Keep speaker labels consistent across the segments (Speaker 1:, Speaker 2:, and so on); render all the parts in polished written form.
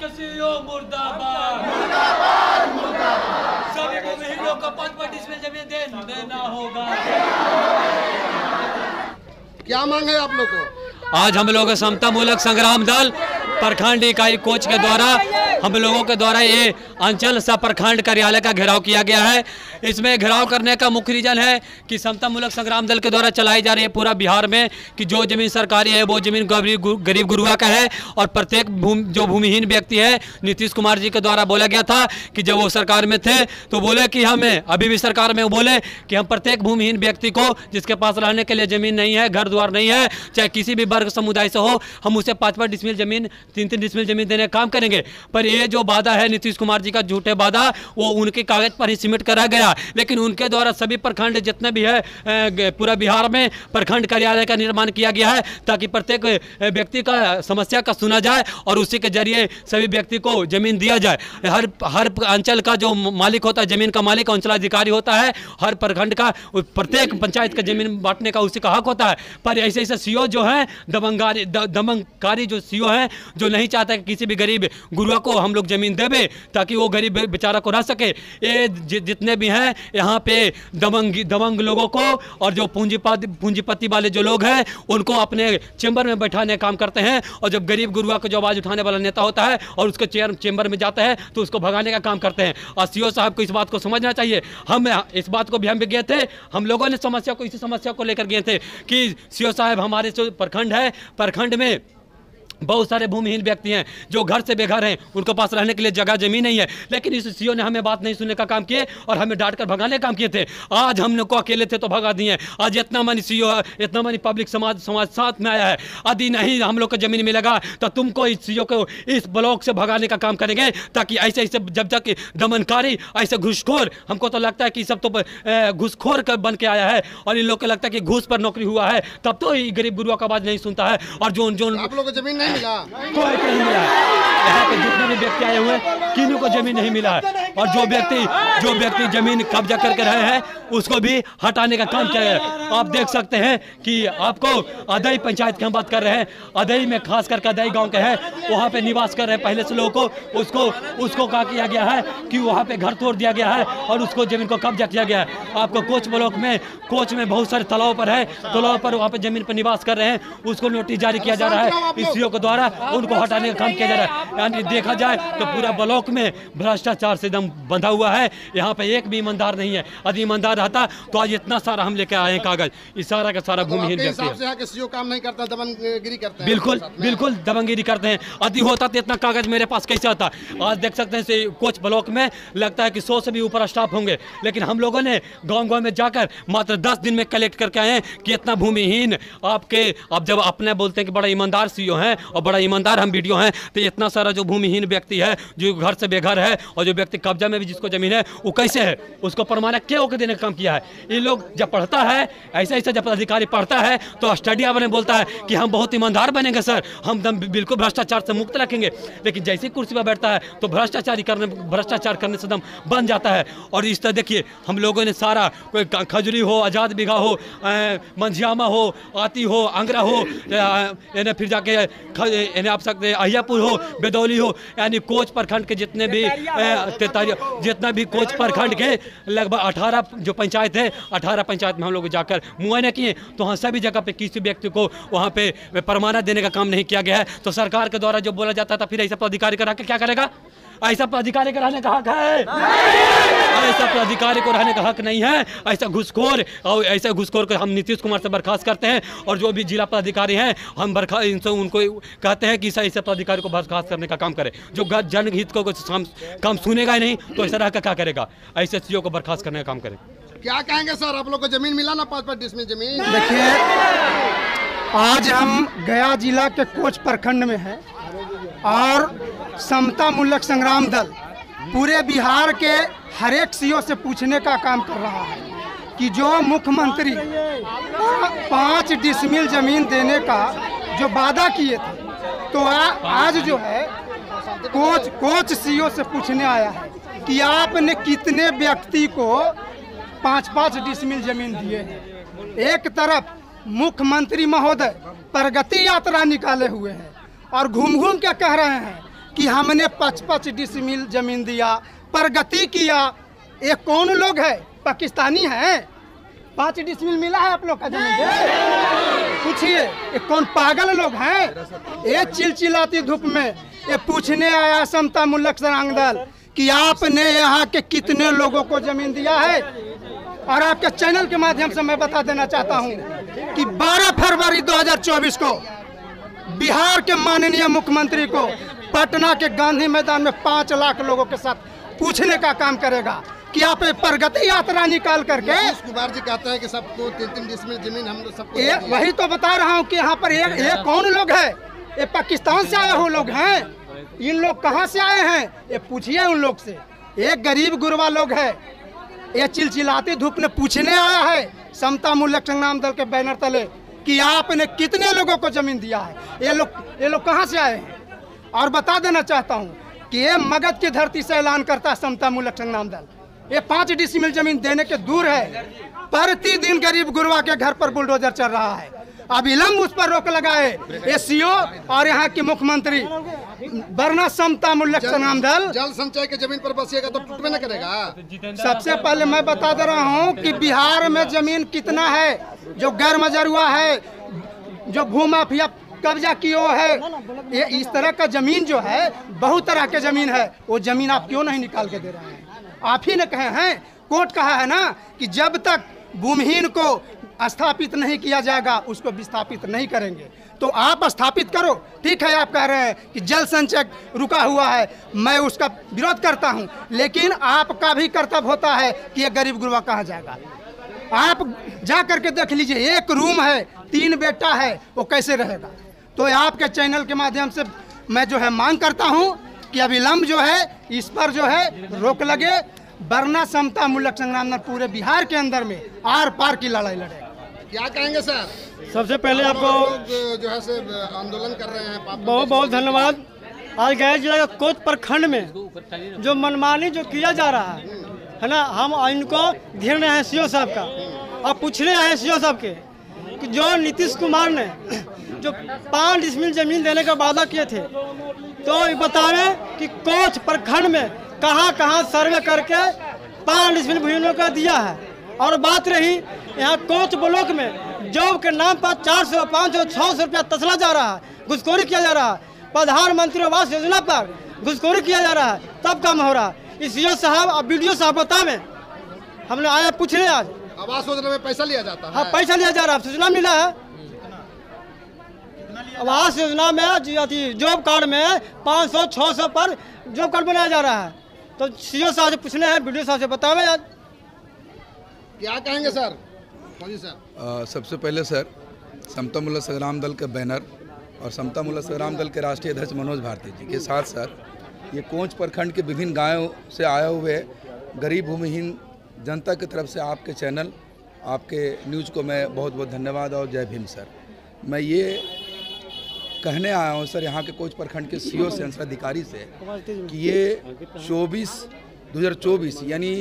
Speaker 1: के सीईओ मुर्दाबाद, मुर्दाबाद, मुर्दाबाद। सभी भूमिहीनों को 5 इसमें जमीन देना होगा।
Speaker 2: क्या मांग है आप लोग को?
Speaker 1: आज हम लोग समता मूलक संग्राम दल प्रखंड इकाई कोच के द्वारा हम लोगों के द्वारा ये अंचल सह प्रखंड कार्यालय का घेराव किया गया है। इसमें घेराव करने का मुख्य रीजन है कि समता मूलक संग्राम दल के द्वारा चलाई जा रही है पूरा बिहार में कि जो जमीन सरकारी है वो जमीन गरीब गुरुआ का है और प्रत्येक जो भूमिहीन व्यक्ति है, नीतीश कुमार जी के द्वारा बोला गया था कि जब वो सरकार में थे तो बोले कि हमें अभी भी सरकार में बोले कि हम प्रत्येक भूमिहीन व्यक्ति को जिसके पास रहने के लिए जमीन नहीं है, घर द्वार नहीं है, चाहे किसी भी वर्ग समुदाय से हो, हम उसे 5 डिसमिल जमीन 3 डिसमिल जमीन देने का काम करेंगे। पर ये जो वादा है नीतीश कुमार जी का झूठे वादा, वो उनके कागज पर ही सिमट करा गया। लेकिन उनके द्वारा सभी प्रखंड जितने भी है पूरा बिहार में प्रखंड कार्यालय का निर्माण किया गया है ताकि प्रत्येक व्यक्ति का समस्या का सुना जाए और उसी के जरिए सभी व्यक्ति को जमीन दिया जाए। हर अंचल का जो मालिक होता है, जमीन का मालिक अंचलाधिकारी होता है, हर प्रखंड का प्रत्येक पंचायत का जमीन बांटने का उसी का हक होता है। पर ऐसे ऐसे सीओ जो है दमनकारी जो सीओ है जो नहीं चाहता कि किसी भी गरीब गुरुआ को हम लोग जमीन देवे ताकि वो गरीब बेचारा को रह सके। ये जितने भी हैं यहाँ पे दबंग लोगों को और जो पूंजीपति वाले जो लोग हैं उनको अपने चेंबर में बैठाने का काम करते हैं और जब गरीब गुरुआ को जो आवाज़ उठाने वाला नेता होता है और उसके चेंबर में जाता है तो उसको भगाने का काम करते हैं। और सीओ साहब को इस बात को समझना चाहिए। हम इस बात को भी हम भी गए थे, हम लोगों ने इसी समस्या को लेकर गए थे कि सीओ साहब हमारे जो प्रखंड है, प्रखंड में बहुत सारे भूमिहीन व्यक्ति हैं जो घर से बेघर हैं, उनके पास रहने के लिए जगह जमीन नहीं है। लेकिन इस सीओ ने हमें बात नहीं सुनने का काम किए और हमें डांट कर भगाने का काम किए थे। आज हम लोग को अकेले थे तो भगा दिए। आज इतना मनी सीओ है, इतना मनी पब्लिक समाज साथ में आया है। यदि नहीं हम लोग को जमीन मिलेगा तो तुमको इस सीओ को इस ब्लॉक से भगाने का काम करेंगे ताकि ऐसे जब तक दमनकारी ऐसे घूसखोर, हमको तो लगता है कि सब तो घूसखोर बन के आया है और इन लोग को लगता है कि घूस पर नौकरी हुआ है तब तो गरीब गुरुआ का आवाज़ नहीं सुनता है। और जो
Speaker 2: आप लोग को जमीन नहीं मिला,
Speaker 1: कोई नहीं मिला है। यहाँ पे जितने भी व्यक्ति आए हुए किन्हीं को जमीन नहीं मिला है और जो व्यक्ति जमीन कब्जा करके रहे हैं उसको भी हटाने का काम किया है। आप देख सकते हैं कि आपको अदई पंचायत की हम बात कर रहे हैं, अदई में खास करके अदई गांव के हैं, वहाँ पे निवास कर रहे हैं पहले से लोगों को, उसको क्या किया गया है कि वहाँ पे घर तोड़ दिया गया है और उसको जमीन को कब्जा किया गया है। आपको कोच ब्लॉक में बहुत सारे तालाब पर है, तालाब पर वहाँ पे जमीन पर निवास कर रहे हैं, उसको नोटिस जारी किया जा रहा है इस सीओ के द्वारा, उनको हटाने का काम किया जा रहा है। यानी देखा जाए तो पूरा ब्लॉक में भ्रष्टाचार से एकदम बंधा हुआ है। यहाँ पे एक भी ईमानदार नहीं है। यदि ईमानदार रहता तो आज इतना सारा हम लेके आए हैं कागज, इस सारा का सारा भूमिहीन व्यक्ति है।
Speaker 2: सीओ काम नहीं करता, दबंगगिरी करते हैं।
Speaker 1: बिल्कुल दबंगगिरी करते हैं। यदि होता तो इतना कागज मेरे पास कैसे आता। आज देख सकते हैं कोच ब्लॉक में लगता है कि 100 से भी ऊपर स्टाफ होंगे, लेकिन हम लोगों ने गाँव में जाकर मात्र 10 दिन में कलेक्ट करके आए हैं कि इतना भूमिहीन आपके, अब जब अपने बोलते हैं कि बड़ा ईमानदार सीओ हैं और बड़ा ईमानदार हम वीडियो हैं, तो इतना सारा जो भूमिहीन व्यक्ति है जो घर से बेघर है और जो व्यक्ति कब्जा में भी जिसको जमीन है वो कैसे है, उसको प्रमाणक क्या होकर देने का काम किया है। ये लोग जब पढ़ता है ऐसा जब अधिकारी पढ़ता है तो स्टडी आपने बोलता है कि हम बहुत ईमानदार बनेंगे सर, हम बिल्कुल भ्रष्टाचार से मुक्त रखेंगे, लेकिन जैसे कुर्सी पर बैठता है तो भ्रष्टाचार करने से दम बन जाता है। और इस तरह देखिए हम लोगों ने सारा, कोई खजुरी हो, आज़ाद बिघा हो, मंझियामा हो, आती हो, आंगरा हो, यानी फिर जाके आप सकते अहियापुर हो, बेदौली हो, यानी कोच प्रखंड के जितने भी कोच प्रखंड के लगभग 18 जो पंचायत है, 18 पंचायत में हम लोग जाकर मुआयना किए तो वहाँ सभी जगह पे किसी व्यक्ति को वहाँ पे प्रमाणन देने का काम नहीं किया गया है। तो सरकार के द्वारा जो बोला जाता था फिर ऐसा पदाधिकारी करा के क्या करेगा। ऐसा पदाधिकारी को रहने का हक है? ऐसा पदाधिकारी को रहने का हक नहीं है। ऐसा घुसखोर और ऐसे घुसखोर को हम नीतीश कुमार से बर्खास्त करते हैं और जो भी जिला पदाधिकारी हैं हम इनसे उनको कहते हैं कि ऐसे पदाधिकारी को बर्खास्त करने का काम करें। जो जनहित को काम सुनेगा ही नहीं तो ऐसा रहकर क्या करेगा। ऐसे सीओ को बर्खास्त करने का काम करें।
Speaker 2: क्या कहेंगे सर, आप लोग को जमीन मिला ना 5 डिसमिल जमीन?
Speaker 3: देखिए आज हम गया जिला के कोच प्रखंड में हैं और समता मूलक संग्राम दल पूरे बिहार के हर एक सीओ से पूछने का काम कर रहा है कि जो मुख्यमंत्री 5 डिसमिल जमीन देने का जो वादा किए थे तो आज जो है कोच सीओ से पूछने आया है कि आपने कितने व्यक्ति को 5-5 डिसमिल जमीन दिए हैं। एक तरफ मुख्यमंत्री महोदय प्रगति यात्रा निकाले हुए हैं और घूम के कह रहे हैं कि हमने 55 डिसमिल जमीन दिया, प्रगति किया। ये कौन लोग है? पाकिस्तानी है? 5 डिसमिल मिला है आप लोग का जमीन? पूछिए, ये कौन पागल लोग हैं? ये चिलचिलाती धूप में ये पूछने आया समता मुल्लक संग्राम दल कि आपने यहाँ के कितने लोगों को जमीन दिया है। और आपके चैनल के माध्यम से मैं बता देना चाहता हूँ कि 12 फरवरी 2024 को बिहार के माननीय मुख्यमंत्री को पटना के गांधी मैदान में 5 लाख लोगों के साथ पूछने का काम करेगा कि आप प्रगति यात्रा निकाल करके।
Speaker 2: नीतीश कुमार जी कहते हैं कि सबको 3-3 डिसमिल जमीन हम लोग सबको।
Speaker 3: वही तो बता रहा हूँ कि यहाँ पर ये कौन लोग है? ये पाकिस्तान से आए हुए लोग हैं। इन लोग कहाँ से आए हैं? ये पूछिए उन लोग से। ये गरीब गुरबा लोग है। ये चिलचिलाती धूप में पूछने आया है समता मुल्लक संग्राम दल के बैनर तले कि आपने कितने लोगों को जमीन दिया है। ये लोग कहाँ से आए हैं? और बता देना चाहता हूँ कि ये मगध की धरती से ऐलान करता है समता मुल्लक संग्राम दल। ये 5 डिसमिल जमीन देने के दूर है, प्रतिदिन गरीब गुरबा के घर पर बुलडोजर चल रहा है। अविलंब उस पर रोक लगाए ये सीओ और यहाँ के मुख्यमंत्री, वरना समता मुल्लक संग्राम दल।
Speaker 2: जल संचय के जमीन पर बसिएगा तो टूटने न करेगा।
Speaker 3: सबसे पहले मैं बता दे रहा हूँ कि बिहार में जमीन कितना है जो गैर मजरुआ है, जो भूमाफिया कब्जा किया है। ये इस तरह का जमीन जो है, बहुत तरह के जमीन है। वो जमीन आप क्यों नहीं निकाल के दे रहे हैं? आप ही ने कहे हैं, कोर्ट कहा है ना कि जब तक भूमिहीन को स्थापित नहीं किया जाएगा उसको विस्थापित नहीं करेंगे। तो आप स्थापित करो। ठीक है, आप कह रहे हैं कि जल संचय रुका हुआ है, मैं उसका विरोध करता हूं, लेकिन आपका भी कर्तव्य होता है कि ये गरीब गुरबा कहाँ जाएगा। आप जा करके देख लीजिए, एक रूम है, 3 बेटा है, वो कैसे रहेगा। तो आपके चैनल के माध्यम से मैं जो है मांग करता हूं कि अविलंब जो है इस पर जो है रोक लगे, वरना समता मुल्लक संग्राम दल पूरे बिहार के अंदर में आर पार की लड़ाई लड़ेगा।
Speaker 2: क्या कहेंगे सर?
Speaker 4: सबसे पहले आपको
Speaker 2: जो है से आंदोलन कर रहे हैं,
Speaker 4: बहुत बहुत धन्यवाद। आज गया जिला का कोच प्रखंड में जो मनमानी जो किया जा रहा है ना, हम इनको घेर रहे हैं सीओ साहब का और पूछने आए हैं सीओ साहब के कि जो नीतीश कुमार ने जो 5 डिसमिल जमीन देने का वादा किए थे, तो ये बतावें कि कोच प्रखंड में कहाँ सर्वे करके 5 डिसमिल भूमि का दिया है। और बात रही यहाँ कोच ब्लॉक में जॉब के नाम पर 400, 500, 600 रुपया तसला जा रहा है, घुसखोरी किया जा रहा है। प्रधानमंत्री आवास योजना पर घुसखोरी किया जा रहा है, तब काम हो रहा है। इस सीओ साहब और बीडीओ साहब बतावें, हमने आया पूछने आज।
Speaker 2: आवास योजना में पैसा लिया जाता है?
Speaker 4: हाँ, पैसा लिया जा रहा है, सूचना मिला है। आवास योजना में जॉब कार्ड में 500, 600 पर जॉब कार्ड बनाया जा रहा है। तो सीओ साहब से पूछने हैं, बीडीओ साहब से बतावें आज।
Speaker 2: क्या कहेंगे सर? जी सर।
Speaker 5: सबसे पहले सर, समता मुल्लक संग्राम दल का बैनर और समता मुल्लक संग्राम दल के राष्ट्रीय अध्यक्ष मनोज भारती जी के साथ सर, ये कोंच प्रखंड के विभिन्न गांवों से आए हुए गरीब भूमिहीन जनता की तरफ से आपके चैनल, आपके न्यूज़ को मैं बहुत बहुत धन्यवाद और जय भीम सर। मैं ये कहने आया हूँ सर यहाँ के कोच प्रखंड के सीओ से, अंचलाधिकारी से, कि ये 2024 यानी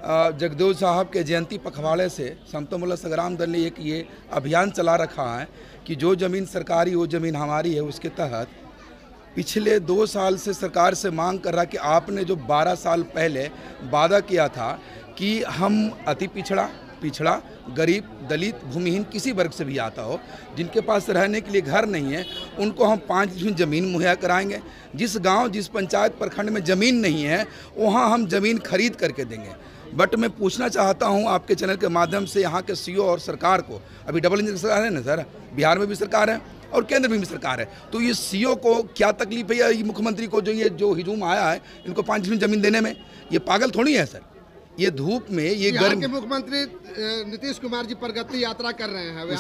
Speaker 5: जगदेव साहब के जयंती पखवाड़े से समता मुल्लक संग्राम दल ने एक ये अभियान चला रखा है कि जो ज़मीन सरकारी वो ज़मीन हमारी है। उसके तहत पिछले 2 साल से सरकार से मांग कर रहा कि आपने जो 12 साल पहले वादा किया था कि हम अति पिछड़ा गरीब, दलित, भूमिहीन किसी वर्ग से भी आता हो, जिनके पास रहने के लिए घर नहीं है, उनको हम 5 डिसमिल ज़मीन मुहैया कराएंगे। जिस गांव, जिस पंचायत प्रखंड में ज़मीन नहीं है, वहां हम ज़मीन खरीद करके देंगे। बट मैं पूछना चाहता हूं आपके चैनल के माध्यम से यहाँ के सीओ और सरकार को, अभी डबल इंजन सरकार है ना सर, बिहार में भी सरकार है और केंद्र में भी सरकार है, तो ये सीओ को क्या तकलीफ है या ये मुख्यमंत्री को जो हिजूम आया है इनको 5 डिसमिल ज़मीन देने में? ये पागल थोड़ी है सर। ये धूप में, ये गर्म
Speaker 2: के मुख्यमंत्री नीतीश कुमार जी प्रगति यात्रा कर रहे हैं।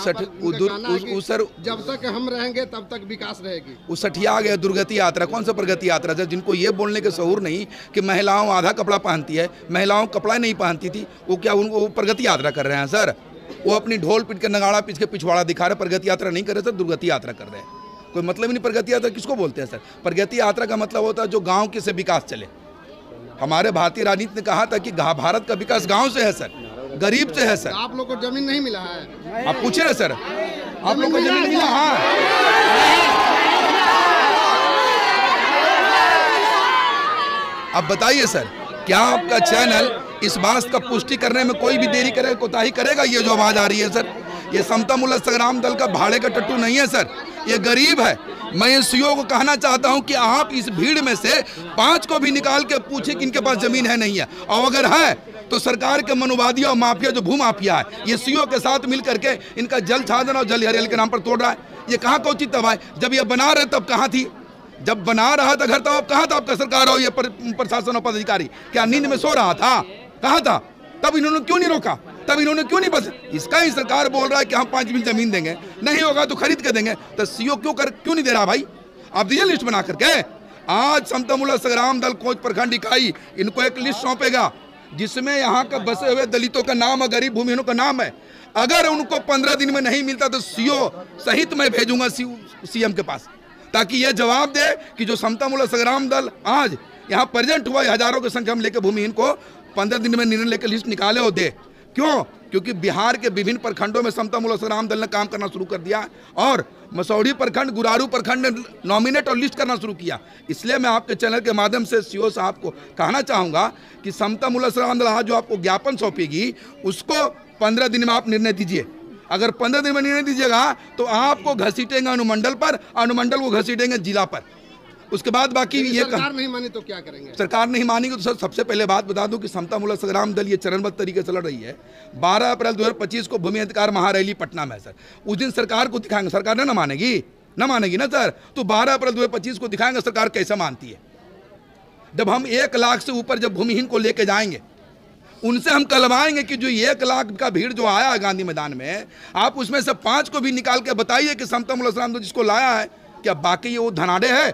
Speaker 5: सर
Speaker 2: जब तक हम रहेंगे तब तक विकास रहेगी।
Speaker 5: उस सठिया गया दुर्गति यात्रा। कौन सा प्रगति यात्रा सर? जिनको ये बोलने के शऊर नहीं कि महिलाओं आधा कपड़ा पहनती है, महिलाओं कपड़ा नहीं पहनती थी, वो क्या उनको प्रगति यात्रा कर रहे हैं सर? वो अपनी ढोल पीट के नगाड़ा पीट के पिछवाड़ा दिखा रहे, प्रगति यात्रा नहीं कर रहे सर, दुर्गति यात्रा कर रहे हैं। कोई मतलब ही नहीं। प्रगति यात्रा किसको बोलते हैं सर? प्रगति यात्रा का मतलब होता है जो गाँव के से विकास चले। हमारे भारतीय राजनीति ने कहा था कि भारत का विकास गांव से है सर, गरीब से है सर।
Speaker 2: आप लोग को जमीन नहीं मिला है?
Speaker 5: आप पूछे ना सर, आप लोग को जमीन मिला? हाँ, अब बताइए सर, क्या आपका चैनल इस बात का पुष्टि करने में कोई भी देरी करेगा, कोताही करेगा? ये जो आवाज़ आ रही है सर, ये समता मूलक संग्राम दल का भाड़े का टट्टू नहीं है सर, ये गरीब है। मैं इस सीओ को कहना चाहता हूं कि आप इस भीड़ में से 5 को भी निकाल के पूछे कि इनके पास जमीन है नहीं है, और अगर है तो सरकार के मनोवादी और माफिया जो भू माफिया है, ये सीओ के साथ मिल करके इनका जल छाजन और जल हरियाली के नाम पर तोड़ रहा है। ये कहाँ का उचित है? जब ये बना रहे तब कहाँ थी? जब बना रहा था घर तब आप कहाँ था? आपका सरकार और ये प्रशासन और पदाधिकारी क्या नींद में सो रहा था? कहाँ था? तब इन्होंने क्यों नहीं रोका? तब इन्होंने क्यों नहीं बस? इसका ही सरकार बोल रहा है कि हम 5 मिल जमीन देंगे, नहीं होगा तो खरीद के देंगे। तो सीओ क्यों नहीं दे रहा भाई? आप दीजिए लिस्ट बना करके। आज समता मूलक संग्राम दल कोच प्रखंड इकाई इनको एक लिस्ट सौंपेगा जिसमें यहाँ का बसे हुए दलितों का नाम और गरीब भूमिहीनों का नाम है। अगर उनको 15 दिन में नहीं मिलता तो सीओ सहित मैं भेजूंगा सीएम के पास, ताकि यह जवाब दे कि जो समता मूलक संग्राम दल आज यहाँ प्रेजेंट हुआ, हजारों की संख्या में लेकर भूमिहीन को 15 दिन में निर्णय लेकर लिस्ट निकाले और दे। क्यों? क्योंकि बिहार के विभिन्न प्रखंडों में समता मूलक संग्राम दल ने काम करना शुरू कर दिया और मसौढ़ी प्रखंड, गुरारू प्रखंड ने नॉमिनेट और लिस्ट करना शुरू किया। इसलिए मैं आपके चैनल के माध्यम से सीओ साहब को कहना चाहूँगा कि समता मूलक संग्राम दल आज जो आपको ज्ञापन सौंपेगी उसको 15 दिन में आप निर्णय दीजिए। अगर 15 दिन में निर्णय दीजिएगा तो आपको घसीटेंगे अनुमंडल पर, अनुमंडल को घसीटेंगे जिला पर। उसके बाद बाकी ये
Speaker 2: सरकार नहीं मानी तो क्या करेंगे?
Speaker 5: सरकार नहीं मानेगी तो सर सबसे पहले बात बता दूं कि समता मूलक संग्राम दल ये चरणबद्ध तरीके से लड़ रही है। 12 अप्रैल 2025 को भूमि अधिकार महारैली पटना में है सर। उस दिन सरकार को दिखाएंगे, सरकार ना मानेगी ना सर। तो 12 अप्रैल 2025 को दिखाएंगे सरकार कैसे मानती है। जब हम 1 लाख से ऊपर जब भूमिहीन को लेके जाएंगे, उनसे हम कलवाएंगे कि जो 1 लाख का भीड़ जो आया है गांधी मैदान में, आप उसमें से 5 को भी निकाल के बताइए कि समता मूलक संग्राम दल जिसको लाया है क्या बाकी वो धनाढ़े है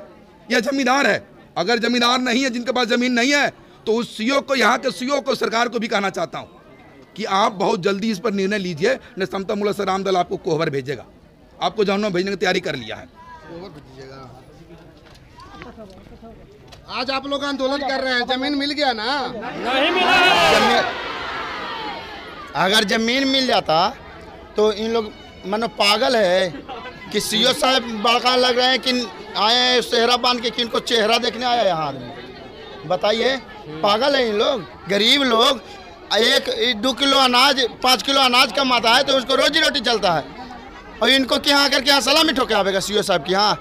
Speaker 5: या जमींदार है? अगर जमींदार नहीं है, जिनके पास जमीन नहीं है, तो उस सीओ को, यहाँ के सीओ को, सरकार को भी कहना चाहता हूँ कि आप बहुत जल्दी इस पर निर्णय लीजिए, न समता मूलक संग्राम दल आपको कोहबर भेजेगा। आपको जहन्नुम भेजने की तैयारी कर लिया है।
Speaker 2: आज आप लोग आंदोलन कर रहे हैं, जमीन मिल गया ना?
Speaker 4: नहीं मिला।
Speaker 6: अगर जमीन मिल जाता तो इन लोग मानो पागल है कि सीओ साहब बड़का लग रहे हैं कि आए हैं चेहरा बांध के, कि इनको चेहरा देखने आया यहाँ आदमी। बताइए, पागल है इन लोग। गरीब लोग 1-2 किलो अनाज, 5 किलो अनाज कमाता है तो उसको रोजी रोटी चलता है, और इनको क्या आकर के यहाँ सलामी ठोके आवेगा सीओ साहब की यहाँ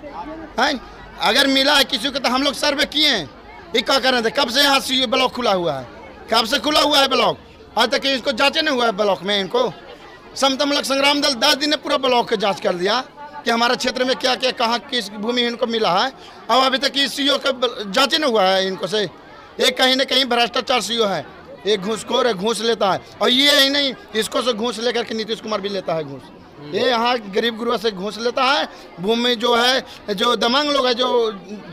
Speaker 6: है? अगर मिला है किसी को तो हम लोग सर्वे किए हैं, ये क्या कर रहे थे? कब से यहाँ सीओ ब्लॉक खुला हुआ है? कब से खुला हुआ है ब्लॉक? आज तक इसको जांचे नहीं हुआ है ब्लॉक में। इनको समता मूलक संग्राम दल 10 दिन में पूरा ब्लॉक का जांच कर दिया कि हमारे क्षेत्र में क्या क्या कहाँ किस भूमि इनको मिला है, और अभी तक इस सीओ का जांच नहीं हुआ है इनको से। एक कहीं ना कहीं भ्रष्टाचार सीओ है, एक घूसखोर है, घूस लेता है। और ये ही नहीं, इसको से घूस लेकर के नीतीश कुमार भी लेता है घूस। ये यहाँ गरीब गुरुआ से घूस लेता है। भूमि जो है, जो दमंग लोग है, जो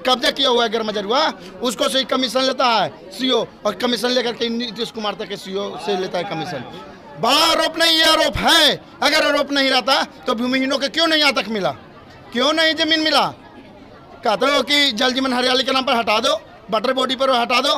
Speaker 6: कब्जा किया हुआ है गरमजरुआ, उसको से कमीशन लेता है सीओ, और कमीशन लेकर के नीतीश कुमार तक के सीओ से लेता है कमीशन। बड़ा आरोप नहीं, ये आरोप है। अगर आरोप नहीं रहता तो भूमिहीनों के क्यों नहीं यहाँ तक मिला? क्यों नहीं जमीन मिला? कहते हो कि जल जीवन हरियाली के नाम पर हटा दो, वाटर बॉडी पर हटा दो।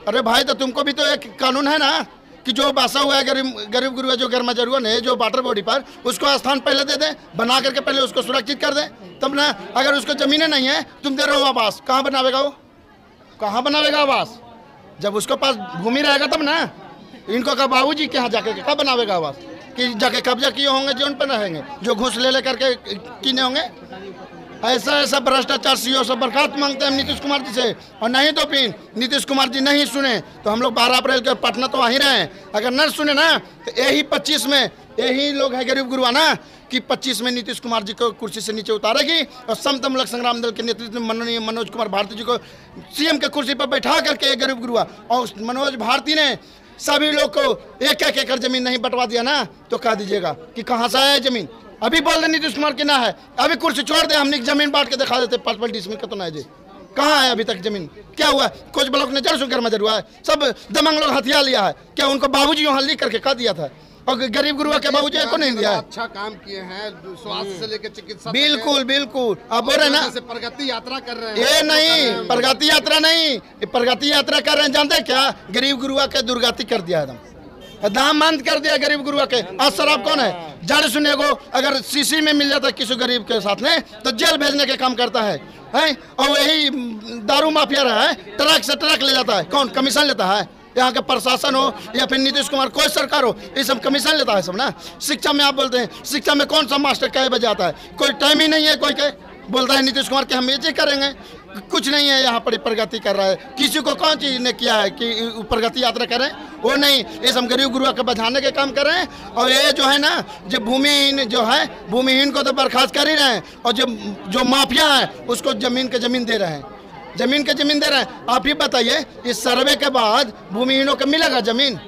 Speaker 6: अरे भाई, तो तुमको भी तो एक कानून है ना कि जो बसा हुआ है गरीब गुरुआ, जो गरमजरुआ ने जो वाटर बॉडी पर, उसको स्थान पहले दे दें, बना करके पहले उसको सुरक्षित कर दें, तब ना। अगर उसको जमीनें नहीं है, तुम दे रहे हो आवास, कहाँ बनावेगा वो? कहाँ बनावेगा आवास? जब उसके पास भूमि रहेगा तब ना। इनको का बाबूजी के यहाँ जाके कब बनावेगा आवास? कि जाके कब्जा किए होंगे जो उन पर रहेंगे, जो घूस ले करके किने होंगे। ऐसा भ्रष्टाचार सीओ से बर्खास्त मांगते हैं नीतीश कुमार जी से। और नहीं तो फिर नीतीश कुमार जी नहीं सुने तो हम लोग 12 अप्रैल के पटना तो वहीं रहे। अगर न सुने ना तो यही 25 में यही लोग है गरीब गुरुआ ना कि 25 में नीतीश कुमार जी को कुर्सी से नीचे उतारेगी, और समता मूलक संग्राम दल के नेतृत्व में माननीय मनोज कुमार भारती जी को सीएम के कुर्सी पर बैठा करके गरीब गुरुआ, और मनोज भारती ने सभी लोग को 1-1 एकड़ जमीन नहीं बंटवा दिया ना, तो कह दीजिएगा कि कहाँ से आया जमीन। अभी बोल रहे नीतीश कुमार की ना है, अभी कुर्सी छोड़ दे, हमने जमीन बांट के दिखा देते 5 डिसमिल का तो ना है। कहाँ है अभी तक जमीन? क्या हुआ? कुछ ब्लॉक ने जड़ सुनकर मजर हुआ है, सब दमंग लोग हथियार लिया है। क्या उनको बाबूजी वहाँ लिख करके कह दिया था, और गरीब गुरुआ के बाबूजी को नहीं दिया है।
Speaker 2: अच्छा काम किए हैं, स्वास्थ्य से लेकर चिकित्सा।
Speaker 6: बिल्कुल बिल्कुल। अब बोल रहे ना
Speaker 2: प्रगति यात्रा कर रहे हैं।
Speaker 6: ये नहीं, प्रगति यात्रा नहीं, प्रगति यात्रा कर रहे हैं। जानते क्या? गरीब गुरुआ के दुर्गति कर दिया एकदम दाम बंद कर दिया गरीब गुरुआ के। आज शराब कौन है? जड़ सुने को अगर सीसी में मिल जाता किसी गरीब के साथ में तो जेल भेजने के काम करता है। और वही दारू माफिया रहा है, ट्रक से ट्रक ले जाता है। कौन कमीशन लेता है? यहाँ के प्रशासन हो या फिर नीतीश कुमार, कोई सरकार हो, ये सब कमीशन लेता है सब ना। शिक्षा में आप बोलते हैं, शिक्षा में कौन सा मास्टर कई बजे आता है? कोई टाइम ही नहीं है। कोई के बोलता है नीतीश कुमार कि हम ये चीज करेंगे, कुछ नहीं है। यहाँ पर प्रगति कर रहा है। किसी को कौन चीज ने किया है कि प्रगति यात्रा करें? वो नहीं, ये सब गरीब गुरुआ के बचाने के काम कर रहे हैं। और ये जो है ना, जो भूमिहीन जो है, भूमिहीन को तो बर्खास्त कर ही रहे हैं, और जो माफिया है उसको जमीन के जमीन दे रहे हैं, जमीन के जमीन दे रहे हैं। आप ही बताइए, इस सर्वे के बाद भूमिहीनों को मिलेगा जमीन?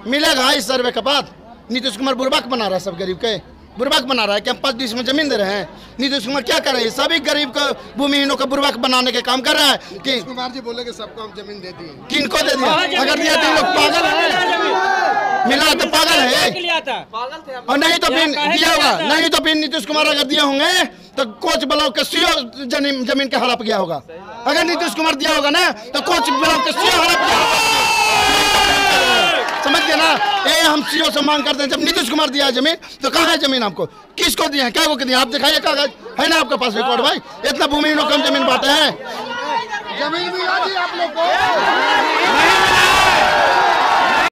Speaker 6: मिलेगा इस सर्वे के बाद? नीतीश कुमार बुर्बाक बना रहा है, सब गरीब के बुर्बाक बना रहा है। क्या 5 डिस में जमीन दे रहे हैं? नीतीश कुमार क्या कर रहे हैं? सभी गरीब को, भूमिहीनों को बुर्बाक बनाने के काम कर रहा है। कि
Speaker 2: नीतीश कुमार जी बोले कि सबको हम जमीन दे दिए।
Speaker 6: किनको दे दिया? अगर दिया तो लोग पागल है, मिला तो पागल है। और नहीं तो फिर दिया होगा, नहीं तो फिर नीतीश कुमार अगर दिए होंगे तो कोच ब्लॉक के सीओ जमीन के हड़प गया होगा। अगर नीतीश कुमार दिया होगा ना तो कोच ब्लॉक के सीओ हड़प गया होगा। समझ गए ना? ये हम सीओ से मांग करते हैं। जब नीतीश कुमार दिया है जमीन तो कहाँ है जमीन? आपको किसको दिया है? क्या को दिया? आप दिखाइए कागज है ना आपके पास रिकॉर्ड? भाई इतना भूमिहीनों को हम जमीन बांटे हैं।
Speaker 2: जमीन मिला दी आप लोग को?